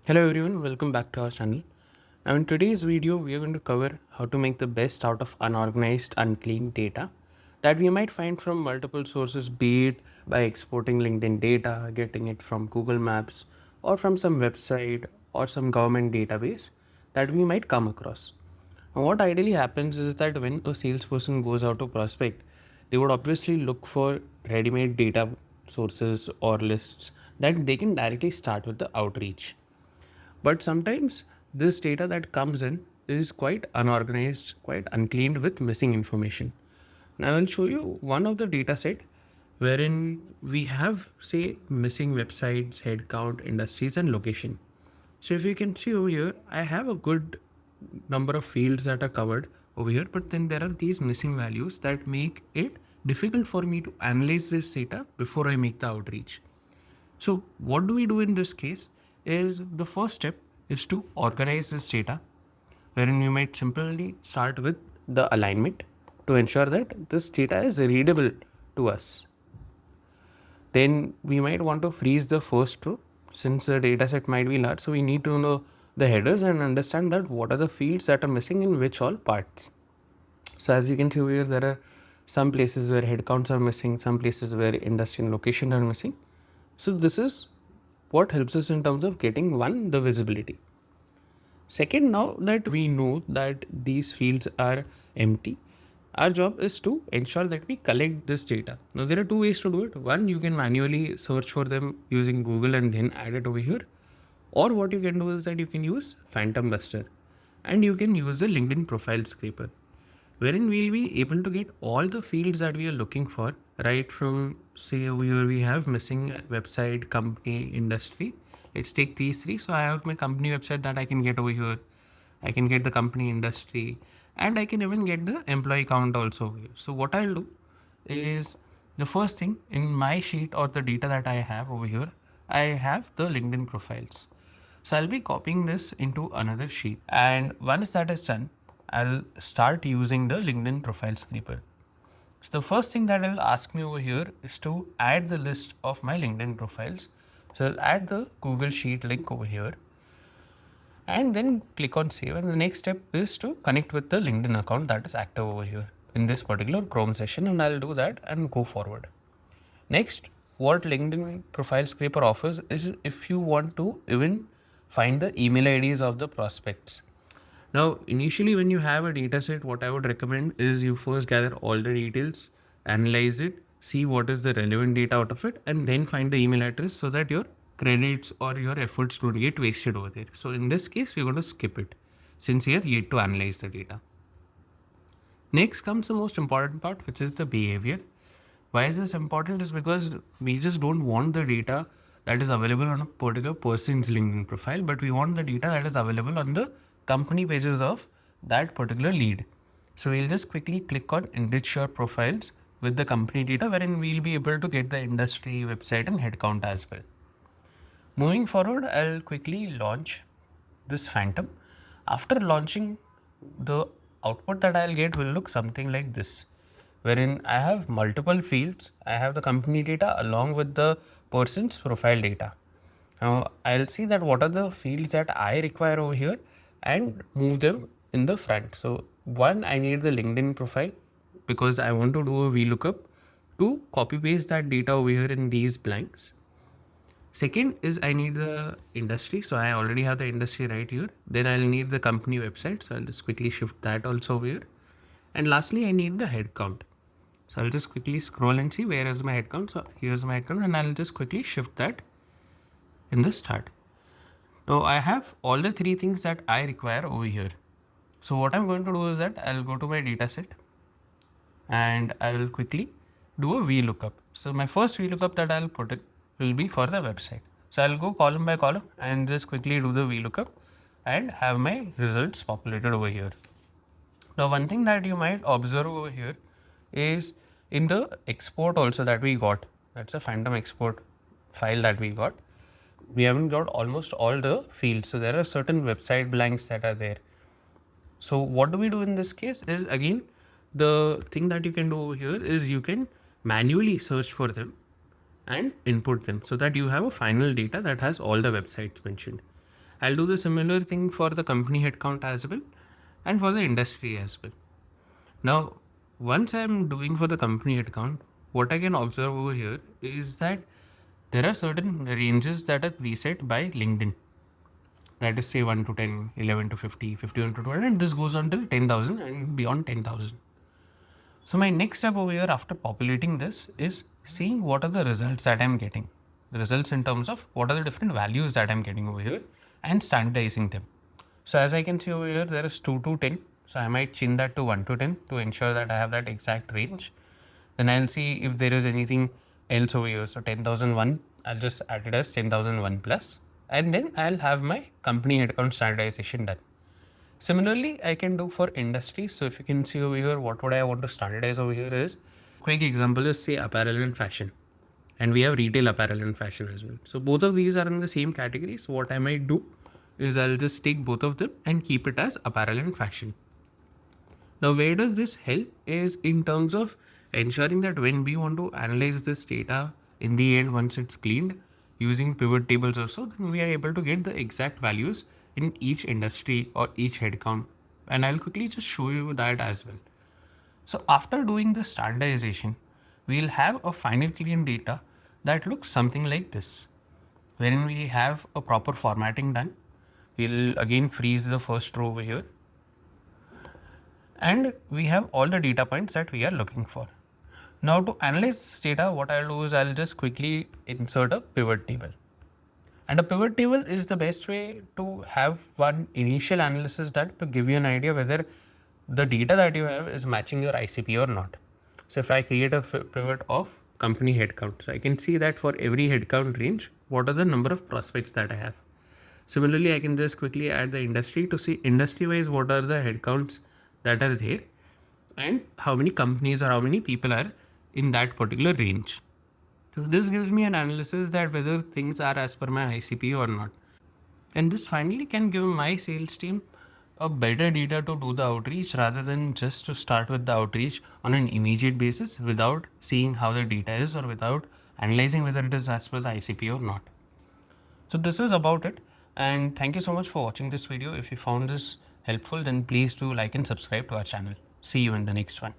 Hello everyone, welcome back to our channel. Now in today's video, we are going to cover how to make the best out of unorganized, unclean data that we might find from multiple sources, be it by exporting LinkedIn data, getting it from Google Maps, or from some website or some government database that we might come across. Now, what ideally happens is that when a salesperson goes out to prospect, they would obviously look for ready-made data sources or lists that they can directly start with the outreach. But sometimes this data that comes in is quite unorganized, quite uncleaned with missing information. And I will show you one of the data set wherein we have, say, missing websites, headcount, industries, and location. So if you can see over here, I have a good number of fields that are covered over here, but then there are these missing values that make it difficult for me to analyze this data before I make the outreach. So what do we do in this case is the first step is to organize this data, wherein you might simply start with the alignment to ensure that this data is readable to us. Then we might want to freeze the first row since the data set might be large. So we need to know the headers and understand that what are the fields that are missing in which all parts. So as you can see over here, there are some places where headcounts are missing, some places where industry and location are missing. So this is what helps us in terms of getting one, the visibility. Second, now that we know that these fields are empty, our job is to ensure that we collect this data. Now there are two ways to do it. One, you can manually search for them using Google and then add it over here. Or what you can do is that you can use Phantom Buster and you can use the LinkedIn profile scraper, wherein we'll be able to get all the fields that we are looking for, right from, say, over here we have missing website, company, industry. Let's take these three. So I have my company website that I can get over here. I can get the company industry and I can even get the employee count also over here. So what I'll do is the first thing in my sheet or the data that I have over here, I have the LinkedIn profiles. So I'll be copying this into another sheet. And once that is done, I'll start using the LinkedIn profile scraper. So the first thing that it'll ask me over here is to add the list of my LinkedIn profiles. So I'll add the Google Sheet link over here and then click on save. And the next step is to connect with the LinkedIn account that is active over here in this particular Chrome session. And I'll do that and go forward. Next, what LinkedIn profile scraper offers is if you want to even find the email IDs of the prospects. Now, initially, when you have a data set, what I would recommend is you first gather all the details, analyze it, see what is the relevant data out of it, and then find the email address so that your credits or your efforts don't get wasted over there. So in this case, we're going to skip it since we are yet to analyze the data. Next comes the most important part, which is the behavior. Why is this important? Is because we just don't want the data that is available on a particular person's LinkedIn profile, but we want the data that is available on the company pages of that particular lead. So we'll just quickly click on enrich your profiles with the company data, wherein we'll be able to get the industry, website, and headcount as well. Moving forward, I'll quickly launch this Phantom. After launching, the output that I'll get will look something like this, wherein I have multiple fields. I have the company data along with the person's profile data. Now I'll see that what are the fields that I require over here and move them in the front. So one, I need the LinkedIn profile because I want to do a VLOOKUP to copy paste that data over here in these blanks. Second is I need the industry. So I already have the industry right here. Then I'll need the company website. So I'll just quickly shift that also over here. And lastly, I need the head count. So I'll just quickly scroll and see where is my head count. So here's my head count and I'll just quickly shift that in the start. Now I have all the three things that I require over here. So what I'm going to do is that I'll go to my data set and I will quickly do a VLOOKUP. So my first VLOOKUP that I'll put it will be for the website. So I'll go column by column and just quickly do the VLOOKUP and have my results populated over here. Now one thing that you might observe over here is in the export also that we got, that's a Phantom export file that we got. We haven't got almost all the fields. So there are certain website blanks that are there. So what do we do in this case is, again, the thing that you can do over here is you can manually search for them and input them so that you have a final data that has all the websites mentioned. I'll do the similar thing for the company headcount as well and for the industry as well. Now, once I'm doing for the company headcount, what I can observe over here is that there are certain ranges that are preset by LinkedIn. That is say 1 to 10, 11 to 50, 51 to 200, and this goes on till 10,000 and beyond 10,000. So my next step over here after populating this is seeing what are the results that I'm getting. The results in terms of what are the different values that I'm getting over here and standardizing them. So as I can see over here, there is 2 to 10. So I might change that to 1 to 10 to ensure that I have that exact range. Then I'll see if there is anything else over here. So 10,001, I'll just add it as 10,001 plus. And then I'll have my company headcount standardization done. Similarly, I can do for industry. So if you can see over here, what would I want to standardize over here is, quick example is say apparel and fashion. And we have retail apparel and fashion as well. So both of these are in the same category. So what I might do is I'll just take both of them and keep it as apparel and fashion. Now, where does this help is in terms of ensuring that when we want to analyze this data in the end, once it's cleaned using pivot tables also, then we are able to get the exact values in each industry or each headcount. And I'll quickly just show you that as well. So after doing the standardization, we'll have a final clean data that looks something like this, wherein we have a proper formatting done. We'll again freeze the first row over here. And we have all the data points that we are looking for. Now to analyze this data, what I'll do is I'll just quickly insert a pivot table. And a pivot table is the best way to have one initial analysis done to give you an idea whether the data that you have is matching your ICP or not. So if I create a pivot of company headcount, so I can see that for every headcount range, what are the number of prospects that I have. Similarly, I can just quickly add the industry to see industry wise what are the headcounts that are there and how many companies or how many people are in that particular range. So this gives me an analysis that whether things are as per my ICP or not. And this finally can give my sales team a better data to do the outreach rather than just to start with the outreach on an immediate basis without seeing how the data is or without analyzing whether it is as per the ICP or not. So this is about it, and thank you so much for watching this video. If you found this helpful, then please do like and subscribe to our channel. See you in the next one.